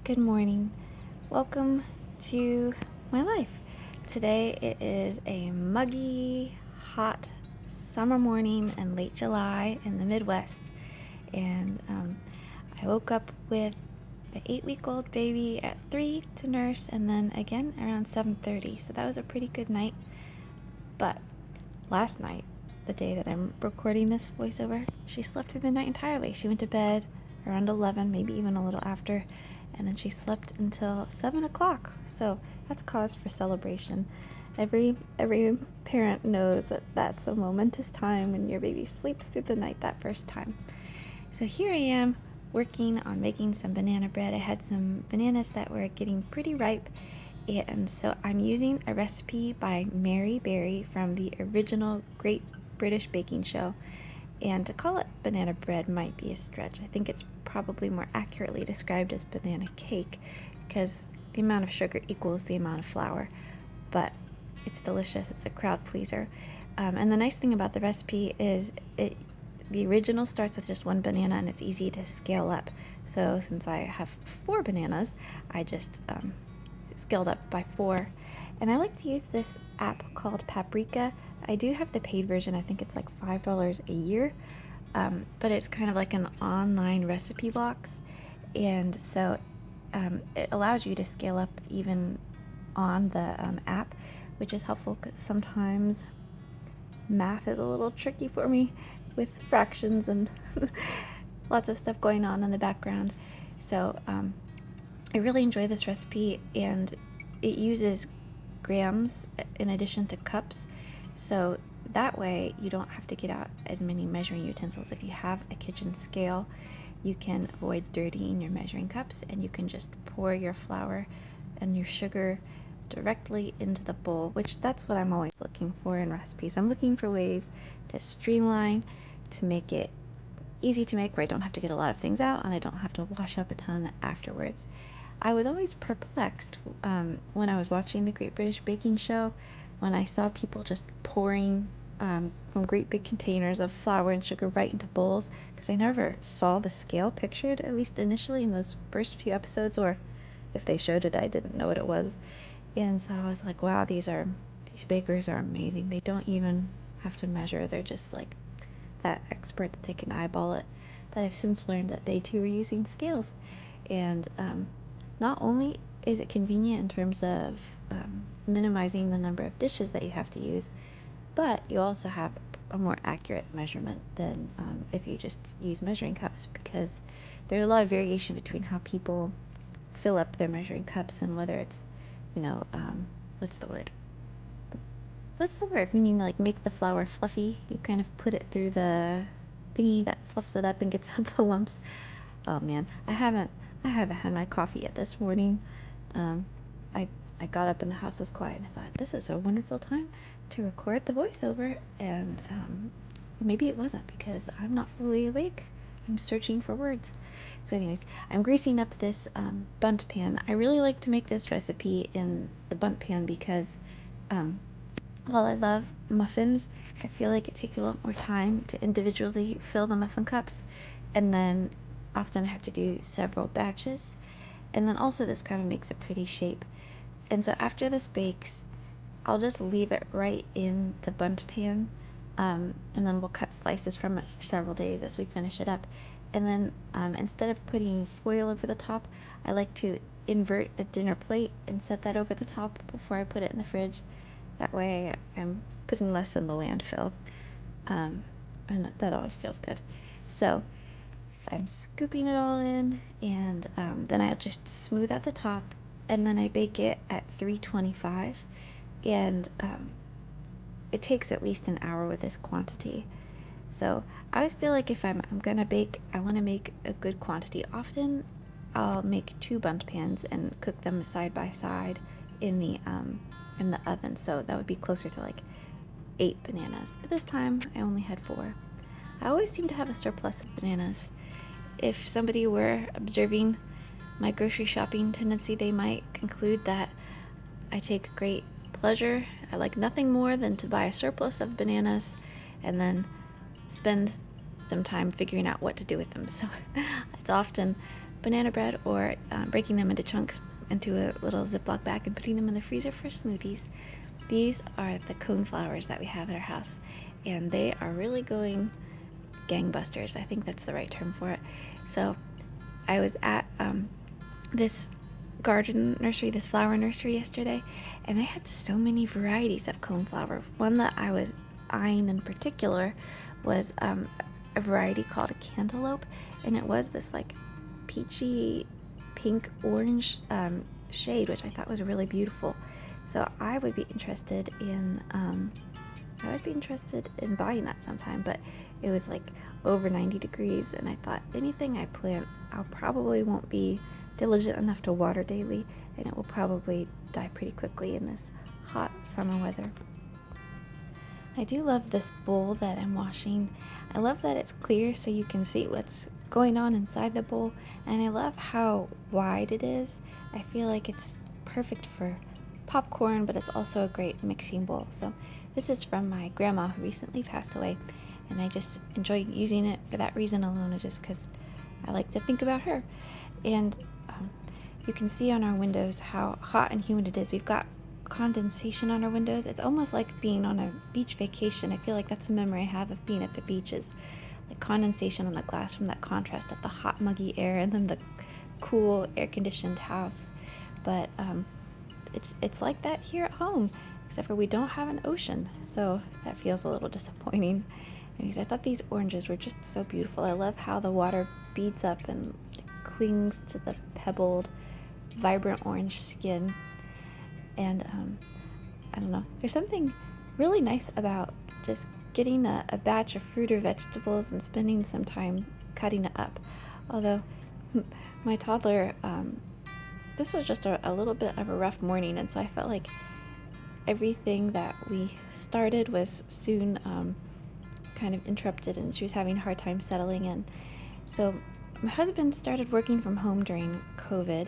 Good morning. Welcome to my life. Today it is a muggy, hot summer morning in late July in the Midwest. And I woke up with the 8-week-old baby at 3 to nurse, and then again around 7:30. So that was a pretty good night. But last night, the day that I'm recording this voiceover, she slept through the night entirely. She went to bed around 11, maybe even a little after, and then she slept until 7 o'clock. So that's cause for celebration. Every parent knows that that's a momentous time when your baby sleeps through the night that first time. So here I am working on making some banana bread. I had some bananas that were getting pretty ripe, and so I'm using a recipe by Mary Berry from the original Great British Baking Show. And to call it banana bread might be a stretch. I think it's probably more accurately described as banana cake because the amount of sugar equals the amount of flour. But it's delicious. It's a crowd pleaser. And the nice thing about the recipe is the original starts with just one banana and it's easy to scale up. So since I have 4 bananas, I just scaled up by 4. And I like to use this app called Paprika. I do have the paid version. I think it's like $5 a year, but it's kind of like an online recipe box. And so it allows you to scale up even on the app, which is helpful because sometimes math is a little tricky for me with fractions and lots of stuff going on in the background. So I really enjoy this recipe, and it uses grams in addition to cups. So that way you don't have to get out as many measuring utensils. If you have a kitchen scale, you can avoid dirtying your measuring cups, and you can just pour your flour and your sugar directly into the bowl, which that's what I'm always looking for in recipes. I'm looking for ways to streamline, to make it easy to make where I don't have to get a lot of things out and I don't have to wash up a ton afterwards. I was always perplexed when I was watching the Great British Baking Show when I saw people just pouring from great big containers of flour and sugar right into bowls, because I never saw the scale pictured, at least initially in those first few episodes, or if they showed it, I didn't know what it was. And so I was like, wow, these bakers are amazing. They don't even have to measure. They're just like that expert that they can eyeball it. But I've since learned that they too are using scales. And not only is it convenient in terms of minimizing the number of dishes that you have to use, but you also have a more accurate measurement than if you just use measuring cups, because there's a lot of variation between how people fill up their measuring cups and whether it's, what's the word? What's the word? Meaning like make the flour fluffy. You kind of put it through the thingy that fluffs it up and gets out the lumps. Oh man, I haven't had my coffee yet this morning. Um, I I got up and the house was quiet, and I thought, this is a wonderful time to record the voiceover, and maybe it wasn't because I'm not fully awake. I'm searching for words. So anyways, I'm greasing up this bundt pan. I really like to make this recipe in the bundt pan because while I love muffins, I feel like it takes a lot more time to individually fill the muffin cups, and then often I have to do several batches, and then also this kind of makes a pretty shape. And so after this bakes, I'll just leave it right in the bundt pan, and then we'll cut slices from it for several days as we finish it up. And then instead of putting foil over the top, I like to invert a dinner plate and set that over the top before I put it in the fridge. That way I'm putting less in the landfill, and that always feels good. So I'm scooping it all in, and then I'll just smooth out the top, and then I bake it at 325, and it takes at least an hour with this quantity. So I always feel like if I'm gonna bake, I want to make a good quantity. Often I'll make 2 bundt pans and cook them side by side in the oven. So that would be closer to like 8 bananas. But this time I only had 4. I always seem to have a surplus of bananas. If somebody were observing my grocery shopping tendency, they might conclude that I take great pleasure. I like nothing more than to buy a surplus of bananas and then spend some time figuring out what to do with them. So it's often banana bread or breaking them into chunks into a little Ziploc bag and putting them in the freezer for smoothies. These are the cone flours that we have at our house, and they are really going gangbusters. I think that's the right term for it. So I was at this garden nursery, this flower nursery yesterday, and they had so many varieties of cone flour. One that I was eyeing in particular was a variety called a cantaloupe, and it was this like peachy pink orange shade, which I thought was really beautiful. So I would be interested in buying that sometime, but it was like over 90 degrees, and I thought anything I plant, I probably won't be diligent enough to water daily, and it will probably die pretty quickly in this hot summer weather. I do love this bowl that I'm washing. I love that it's clear so you can see what's going on inside the bowl, and I love how wide it is. I feel like it's perfect for popcorn, but it's also a great mixing bowl. So this is from my grandma who recently passed away, and I just enjoy using it for that reason alone, just because I like to think about her. And you can see on our windows how hot and humid it is. We've got condensation on our windows. It's almost like being on a beach vacation. I feel like that's a memory I have of being at the beaches, like condensation on the glass from that contrast of the hot muggy air and then the cool air-conditioned house. But it's like that here at home, except for we don't have an ocean, so that feels a little disappointing. Anyways, I thought these oranges were just so beautiful. I love how the water beads up and clings to the pebbled, vibrant orange skin. And I don't know, there's something really nice about just getting a batch of fruit or vegetables and spending some time cutting it up. Although my toddler, this was just a little bit of a rough morning, and so I felt like everything that we started was soon kind of interrupted, and she was having a hard time settling in. So my husband started working from home during COVID,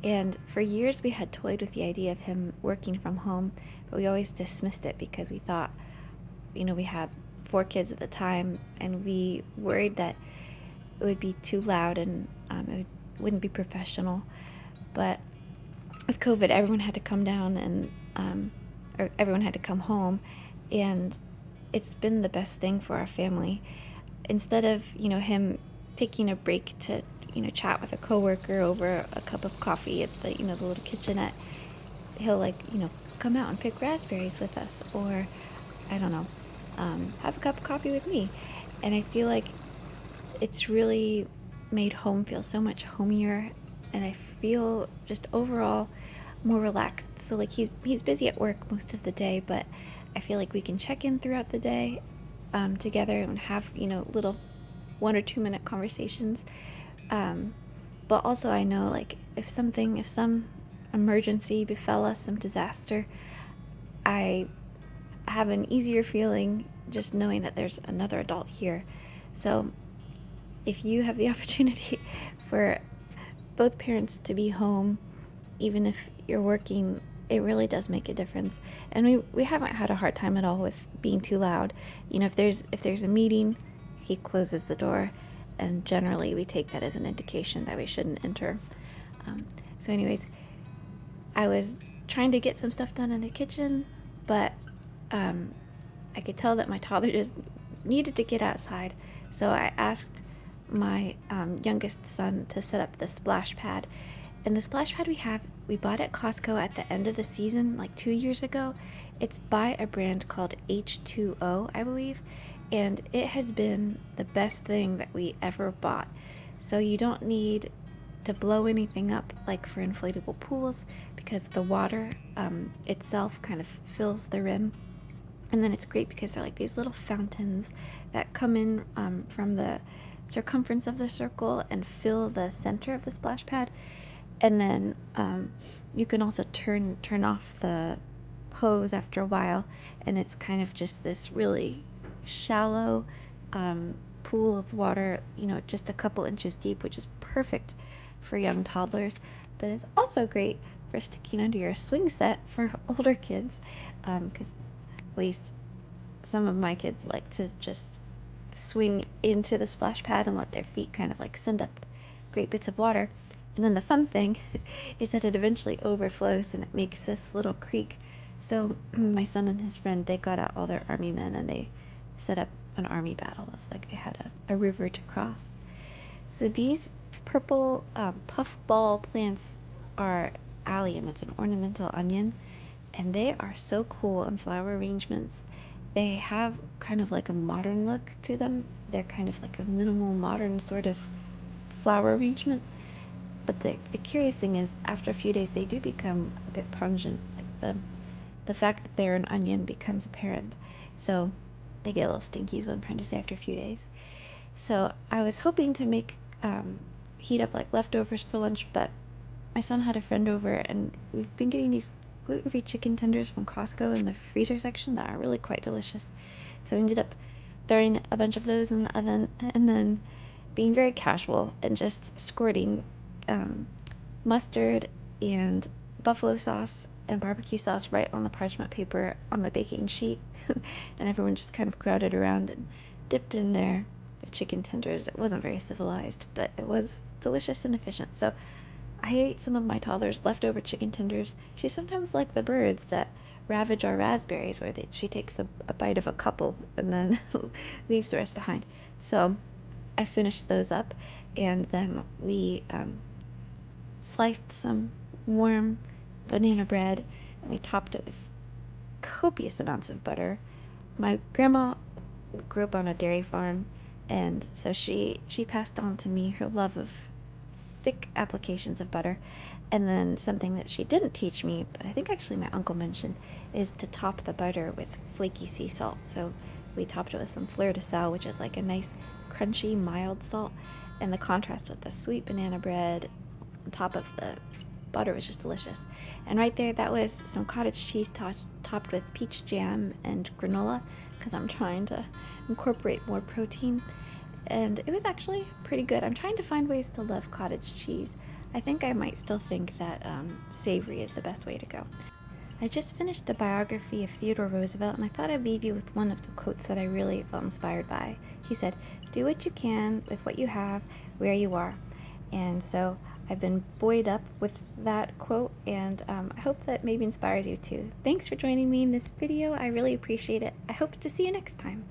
and for years we had toyed with the idea of him working from home, but we always dismissed it because we thought, we had 4 kids at the time, and we worried that it would be too loud and it wouldn't be professional. But with COVID, everyone had to come down or everyone had to come home, and it's been the best thing for our family. Instead of, him taking a break to, chat with a coworker over a cup of coffee at the, the little kitchenette, he'll come out and pick raspberries with us, or I don't know, have a cup of coffee with me. And I feel like it's really made home feel so much homier, and I feel just overall more relaxed. So he's busy at work most of the day, but I feel like we can check in throughout the day together and have little 1 or 2 minute conversations. But also I know if some emergency befell us, some disaster, I have an easier feeling just knowing that there's another adult here. So if you have the opportunity for both parents to be home, even if you're working, it really does make a difference. And we haven't had a hard time at all with being too loud. If there's a meeting, he closes the door, and generally we take that as an indication that we shouldn't enter. So anyways, I was trying to get some stuff done in the kitchen, but I could tell that my toddler just needed to get outside. So I asked my youngest son to set up the splash pad. And the splash pad we bought at Costco at the end of the season, 2 years ago. It's by a brand called H2O, I believe. And it has been the best thing that we ever bought. So you don't need to blow anything up like for inflatable pools, because the water itself kind of fills the rim. And then it's great because they're like these little fountains that come in from the circumference of the circle and fill the center of the splash pad. And then you can also turn off the hose after a while, and it's kind of just this really shallow pool of water, just a couple inches deep, which is perfect for young toddlers. But it's also great for sticking under your swing set for older kids, because at least some of my kids like to just swing into the splash pad and let their feet kind of send up great bits of water. And then the fun thing is that it eventually overflows and it makes this little creek. So my son and his friend, they got out all their army men and they set up an army battle. It was like they had a river to cross. So these purple puffball plants are allium. It's an ornamental onion, and they are so cool in flower arrangements. They have kind of like a modern look to them. They're kind of like a minimal modern sort of flower arrangement. But the curious thing is, after a few days, they do become a bit pungent. Like the fact that they're an onion becomes apparent. So they get a little stinky is what I'm trying to say after a few days. So I was hoping to make heat up like leftovers for lunch, but my son had a friend over, and we've been getting these gluten-free chicken tenders from Costco in the freezer section that are really quite delicious. So I ended up throwing a bunch of those in the oven, and then being very casual and just squirting mustard and buffalo sauce and barbecue sauce right on the parchment paper on the baking sheet. And everyone just kind of crowded around and dipped in their chicken tenders. It wasn't very civilized, but it was delicious and efficient. So I ate some of my toddler's leftover chicken tenders. She's sometimes like the birds that ravage our raspberries, where she takes a bite of a couple and then leaves the rest behind. So I finished those up, and then we sliced some warm banana bread, and we topped it with copious amounts of butter. My grandma grew up on a dairy farm, and so she passed on to me her love of thick applications of butter. And then something that she didn't teach me, but I think actually my uncle mentioned, is to top the butter with flaky sea salt. So we topped it with some fleur de sel, which is like a nice crunchy mild salt, and the contrast with the sweet banana bread on top of the butter was just delicious. And right there, that was some cottage cheese topped with peach jam and granola, because I'm trying to incorporate more protein. And it was actually pretty good. I'm trying to find ways to love cottage cheese. I think I might still think that savory is the best way to go. I just finished a biography of Theodore Roosevelt, and I thought I'd leave you with one of the quotes that I really felt inspired by. He said, "Do what you can with what you have, where you are." And so I've been buoyed up with that quote, and I hope that maybe inspires you too. Thanks for joining me in this video. I really appreciate it. I hope to see you next time.